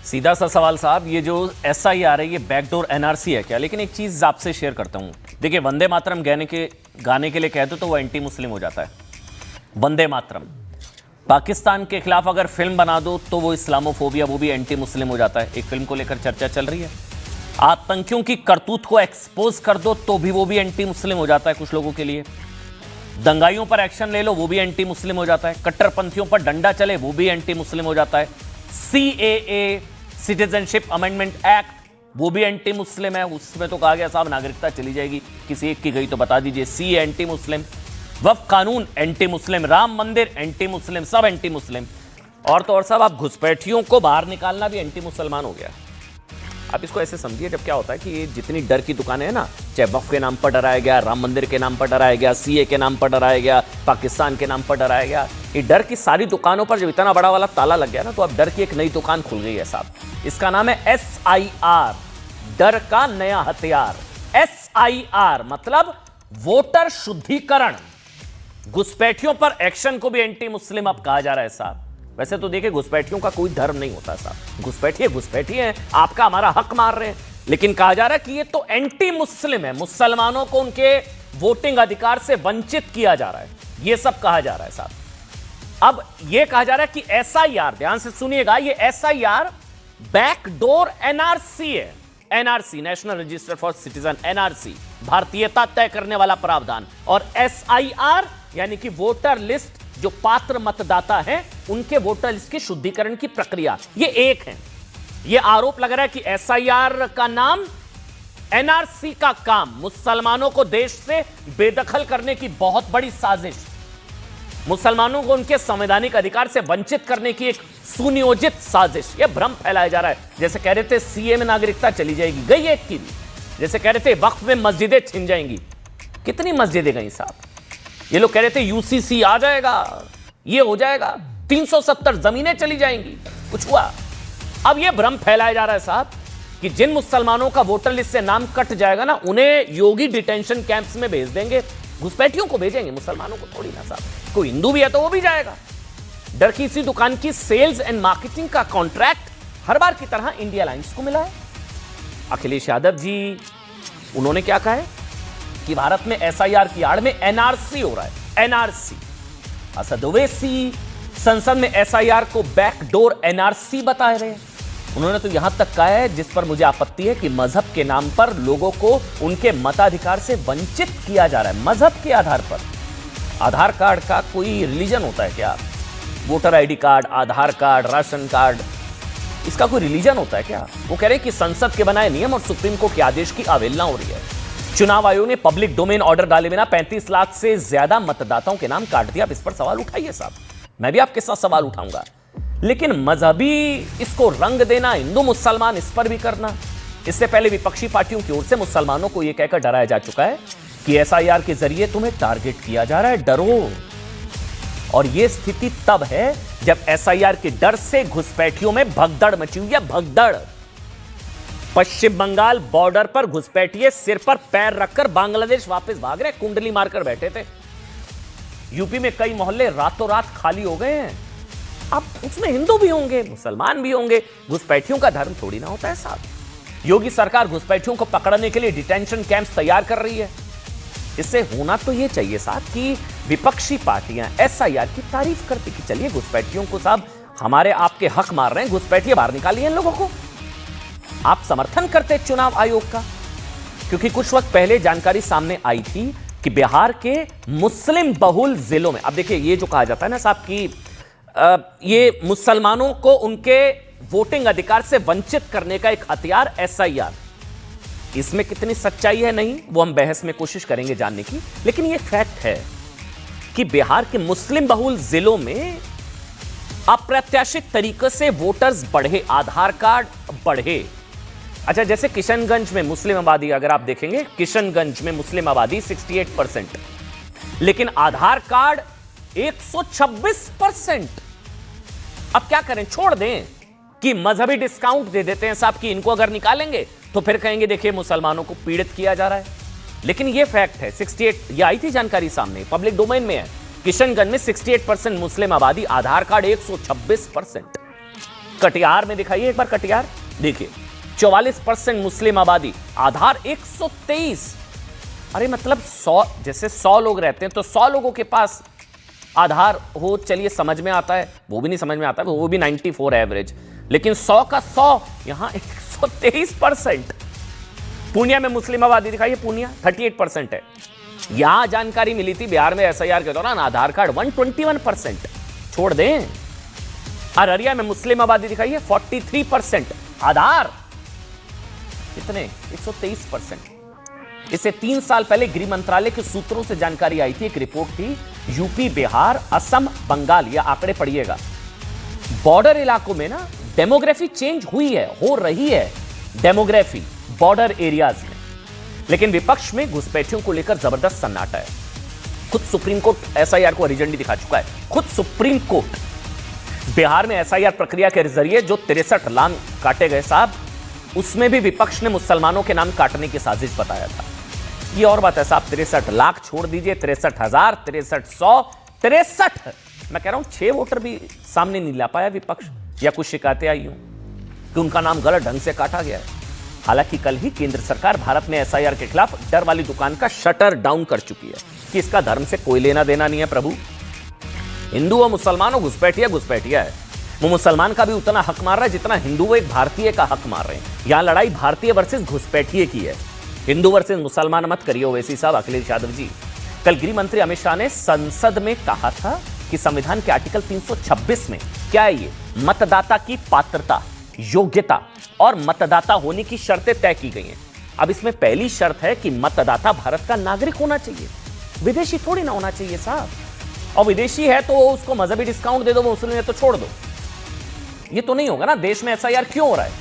सीधा सा सवाल साहब, ये जो SIR है ये बैकडोर NRC है क्या? लेकिन एक चीज आपसे शेयर करता हूं। देखिए, वंदे मातरम गाने के लिए कह दो तो वो एंटी मुस्लिम हो जाता है। वंदे मातरम। पाकिस्तान के खिलाफ अगर फिल्म बना दो तो वो इस्लामोफोबिया, वो भी एंटी मुस्लिम हो जाता है। एक फिल्म को लेकर चर्चा चल रही है। आतंकियों की करतूत को एक्सपोज कर दो तो भी वो भी एंटी मुस्लिम हो जाता है कुछ लोगों के लिए। दंगाइयों पर एक्शन ले लो वो भी एंटी मुस्लिम हो जाता है। कट्टरपंथियों पर डंडा चले वो भी एंटी मुस्लिम हो जाता है। CAA, सिटीजनशिप अमेंडमेंट एक्ट, वो भी एंटी मुस्लिम है। उसमें तो कहा गया साहब नागरिकता चली जाएगी, किसी एक की गई तो बता दीजिए। C एंटी मुस्लिम, वक्फ कानून एंटी मुस्लिम, राम मंदिर एंटी मुस्लिम, सब एंटी मुस्लिम। और तो और साहब, आप घुसपैठियों को बाहर निकालना भी एंटी मुसलमान हो गया। आप इसको ऐसे समझिए, जब क्या होता है कि ये जितनी डर की दुकानें हैं ना, चाहे वक्फ के नाम पर डराया गया, राम मंदिर के नाम पर डराया गया, CA के नाम पर डराया गया, पाकिस्तान के नाम पर डराया गया, ये डर की सारी दुकानों पर जब इतना बड़ा वाला ताला लग गया ना, तो अब डर की एक नई दुकान खुल गई है साहब। इसका नाम है SIR, डर का नया हथियार। SIR मतलब वोटर शुद्धिकरण। घुसपैठियों पर एक्शन को भी एंटी मुस्लिम अब कहा जा रहा है साहब। वैसे तो देखिए, घुसपैठियों का कोई धर्म नहीं होता साहब। घुसपैठी है, आपका हमारा हक मार रहे हैं, लेकिन कहा जा रहा है कि ये तो एंटी मुस्लिम है, मुसलमानों को उनके वोटिंग अधिकार से वंचित किया जा रहा है, ये सब कहा जा रहा है साहब। अब ये कहा जा रहा है कि SIR, ध्यान से सुनिएगा, ये SIR बैकडोर NRC है। NRC, national register for citizen, NRC, भारतीयता तय करने वाला प्रावधान। और SIR यानी कि वोटर लिस्ट, जो पात्र मतदाता हैं उनके वोटर लिस्ट की शुद्धिकरण की प्रक्रिया, ये एक है। ये आरोप लग रहा है कि SIR का नाम, NRC का काम, मुसलमानों को देश से बेदखल करने की बहुत बड़ी साजिश, मुसलमानों को उनके संवैधानिक अधिकार से वंचित करने की एक सुनियोजित साजिश। यह भ्रम फैलाया जा रहा है। जैसे कह रहे थे CA में नागरिकता चली जाएगी, गई एक की भी। जैसे कह रहे थे वक्फ में मस्जिदें छिन जाएंगी, कितनी मस्जिदें गई साहब। ये लोग कह रहे थे UCC आ जाएगा, ये हो जाएगा, 370 जमीनें चली जाएंगी, कुछ हुआ। अब ये भ्रम फैलाया जा रहा है साहब कि जिन मुसलमानों का वोटर लिस्ट से नाम कट जाएगा ना, उन्हें योगी डिटेंशन कैंप्स में भेज देंगे। घुसपैठियों को भेजेंगे, मुसलमानों को थोड़ी ना साहब। कोई हिंदू भी है तो वो भी जाएगा। डर की इसी दुकान की सेल्स एंड मार्केटिंग का कॉन्ट्रैक्ट हर बार की तरह इंडिया अलायंस को मिला है। अखिलेश यादव जी, उन्होंने क्या कहा है कि भारत में SIR की आड़ में NRC हो रहा है। NRC, असद ओवैसी संसद में SIR को बैकडोर NRC बता रहे हैं। उन्होंने तो यहां तक कहा है, जिस पर मुझे आपत्ति है, कि मजहब के नाम पर लोगों को उनके मताधिकार से वंचित किया जा रहा है। मजहब के आधार पर। आधार कार्ड का कोई रिलीजन होता है क्या? वोटर ID कार्ड, आधार कार्ड, राशन कार्ड, इसका कोई रिलीजन होता है क्या? वो कह रहे हैं कि संसद के बनाए नियम और सुप्रीम कोर्ट के आदेश की अवहेलना हो रही है। चुनाव आयोग ने पब्लिक डोमेन ऑर्डर डाले बिना 35 लाख से ज्यादा मतदाताओं के नाम काट दिया। अब इस पर सवाल उठाइए साहब, मैं भी आपके साथ सवाल उठाऊंगा। लेकिन मजहबी इसको रंग देना, हिंदू मुसलमान इस पर भी करना। इससे पहले विपक्षी पार्टियों की ओर से मुसलमानों को यह कहकर डराया जा चुका है कि SIR के जरिए तुम्हें टारगेट किया जा रहा है, डरो। और यह स्थिति तब है जब SIR के डर से घुसपैठियों में भगदड़ मची हुई है, भगदड़। पश्चिम बंगाल बॉर्डर पर घुसपैठिए सिर पर पैर रखकर बांग्लादेश वापस भाग रहे, कुंडली मारकर बैठे थे। यूपी में कई मोहल्ले रातों रात खाली हो गए हैं। अब उसमें हिंदू भी होंगे, मुसलमान भी होंगे, घुसपैठियों का धर्म थोड़ी ना होता है साहब। योगी सरकार घुसपैठियों को पकड़ने के लिए डिटेंशन कैंप्स तैयार कर रही है। इससे होना तो यह चाहिए साहब कि विपक्षी पार्टियां SIR की तारीफ करती कि चलिए घुसपैठियों को साहब, हमारे आपके हक मार रहे हैं, घुसपैठिए बाहर निकालिए इन लोगों को। आप समर्थन करते चुनाव आयोग का, क्योंकि कुछ वक्त पहले जानकारी सामने आई थी कि बिहार के मुस्लिम बहुल जिलों में, अब देखिए ये जो कहा जाता है ना साहब कि ये मुसलमानों को उनके वोटिंग अधिकार से वंचित करने का एक हथियार SIR, इसमें कितनी सच्चाई है नहीं, वो हम बहस में कोशिश करेंगे जानने की। लेकिन ये फैक्ट है कि बिहार के मुस्लिम बहुल जिलों में अप्रत्याशित तरीके से वोटर्स बढ़े, आधार कार्ड बढ़े। अच्छा, जैसे किशनगंज में मुस्लिम आबादी अगर आप देखेंगे, किशनगंज में मुस्लिम आबादी 68%, लेकिन आधार कार्ड 126%। अब क्या करें, छोड़ दें कि मजहबी डिस्काउंट दे देते हैं साहब कि इनको अगर निकालेंगे तो फिर कहेंगे देखिए मुसलमानों को पीड़ित किया जा रहा है। लेकिन यह फैक्ट है, 68, ये आई थी जानकारी सामने, पब्लिक डोमेन में है। किशनगंज में 68% मुस्लिम आबादी, आधार कार्ड 126%। कटिहार में दिखाइए एक बार, कटिहार देखिए 44% मुस्लिम आबादी, आधार 123। अरे मतलब 100, जैसे 100 लोग रहते हैं तो 100 लोगों के पास आधार हो, चलिए समझ में आता है, वो भी नहीं समझ में आता है, वो भी 94 एवरेज, लेकिन 100 का 100, यहां 123%। पूर्णिया में मुस्लिम आबादी दिखाइए, पूर्णिया 38% है। यहां जानकारी मिली थी बिहार में एसआईआर के दौरान आधार कार्ड 121%, छोड़ दें। अररिया में मुस्लिम आबादी दिखाइए 43%, आधार कितने 123%। इससे 3 साल पहले गृह मंत्रालय के सूत्रों से जानकारी आई थी, एक रिपोर्ट थी, यूपी, बिहार, असम, बंगाल, ये आंकड़े पढ़िएगा, बॉर्डर इलाकों में ना डेमोग्राफी चेंज हुई है, हो रही है डेमोग्राफी बॉर्डर एरियाज में, लेकिन विपक्ष में घुसपैठियों को लेकर जबरदस्त सन्नाटा है। खुद सुप्रीम कोर्ट एसआईआर को हरी झंडी दिखा चुका है, खुद सुप्रीम कोर्ट। बिहार में एसआईआर प्रक्रिया के जरिए जो 63 लाख काटे गए साहब, उसमें भी विपक्ष ने मुसलमानों के नाम काटने की साजिश बताया था। ये और बात है साहब, 63 लाख छोड़ दीजिए, 63,000, 6300, 63, मैं कह रहा हूं 6 वोटर भी सामने नहीं ला पाया विपक्ष, या कुछ शिकायतें आई हूं कि उनका नाम गलत ढंग से काटा गया है। हालांकि कल ही केंद्र सरकार भारत में एसआईआर के खिलाफ डर वाली दुकान का शटर डाउन कर चुकी है कि इसका धर्म से कोई लेना देना नहीं है प्रभु। हिंदू और मुसलमानों घुसपैठिया है, वो मुसलमान का भी उतना हक मार रहा है जितना हिंदू एक भारतीय का हक मार रहे हैं। यहां लड़ाई भारतीय वर्सेस घुसपैठिए की है, हिंदू वर्सेस मुसलमान मत करिए ओवैसी साहब, अखिलेश यादव जी। कल गृह मंत्री अमित शाह ने संसद में कहा था कि संविधान के आर्टिकल 326 में क्या है, ये मतदाता की पात्रता, योग्यता और मतदाता होने की शर्तें तय की गई हैं। अब इसमें पहली शर्त है कि मतदाता भारत का नागरिक होना चाहिए, विदेशी थोड़ी ना होना चाहिए साहब। और विदेशी है तो उसको मजहबी डिस्काउंट दे दो, मुस्लिम है तो छोड़ दो, ये तो नहीं होगा ना। देश में एसआईआर क्यों हो रहा है?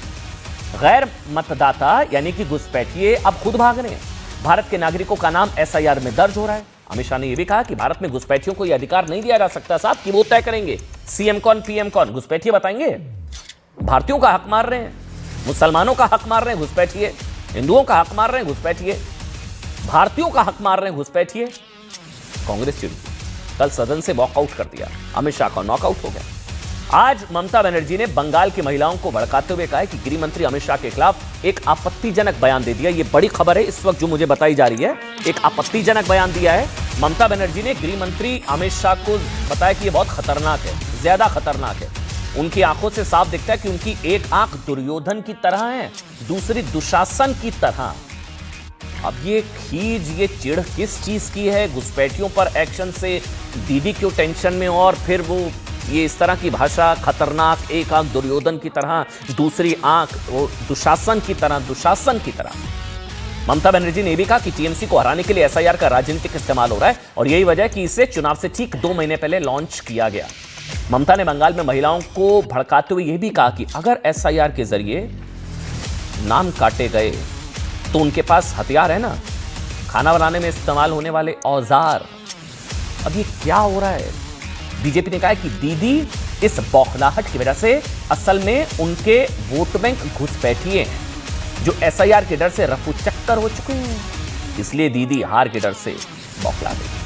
गैर मतदाता यानी कि घुसपैठिए अब खुद भाग रहे हैं, भारत के नागरिकों का नाम एसआईआर में दर्ज हो रहा है। अमित शाह ने यह भी कहा कि भारत में घुसपैठियों को यह अधिकार नहीं दिया जा सकता साहब कि वो तय करेंगे सीएम कौन पीएम कौन, घुसपैठिए बताएंगे। भारतीयों का हक मार रहे हैं, मुसलमानों का हक मार रहे हैं घुसपैठिए, हिंदुओं का हक मार रहे हैं घुसपैठिए, भारतीयों का हक मार रहे हैं घुसपैठिए। कांग्रेस चिड़ी, कल सदन से वॉकआउट कर दिया, अमित शाह का नॉकआउट हो गया। आज ममता बनर्जी ने बंगाल की महिलाओं को भड़काते हुए कहा है कि गृह मंत्री अमित शाह के खिलाफ एक आपत्तिजनक बयान दे दिया। यह बड़ी खबर है इस वक्त जो मुझे बताई जा रही है, एक आपत्तिजनक बयान दिया है ममता बनर्जी ने। गृह मंत्री अमित शाह को बताया कि यह बहुत खतरनाक है, ज्यादा खतरनाक है। उनकी आंखों से साफ दिखता है कि उनकी एक आंख दुर्योधन की तरह है, दूसरी दुशासन की तरह। अब ये खीज, ये चिढ़ किस चीज की है? घुसपैठियों पर एक्शन से दीदी क्यों टेंशन में, और फिर वो ये इस तरह की भाषा, खतरनाक, एक आंख दुर्योधन की तरह, दूसरी आंख वो दुशासन की तरह, दुशासन की तरह। ममता बनर्जी ने भी कहा कि टीएमसी को हराने के लिए एसआईआर का राजनीतिक इस्तेमाल हो रहा है और यही वजह है कि इसे चुनाव से ठीक 2 महीने पहले लॉन्च किया गया। ममता ने बंगाल में महिलाओं को भड़काते हुए यह भी कहा कि अगर एसआईआर के जरिए नाम काटे गए तो उनके पास हथियार है ना, खाना बनाने में इस्तेमाल होने वाले औजार। अब ये क्या हो रहा है? बीजेपी ने कहा है कि दीदी इस बौखलाहट की वजह से असल में उनके वोट बैंक घुसपैठिए हैं जो एसआईआर के डर से रफू चक्कर हो चुके हैं, इसलिए दीदी हार के डर से बौखला गई।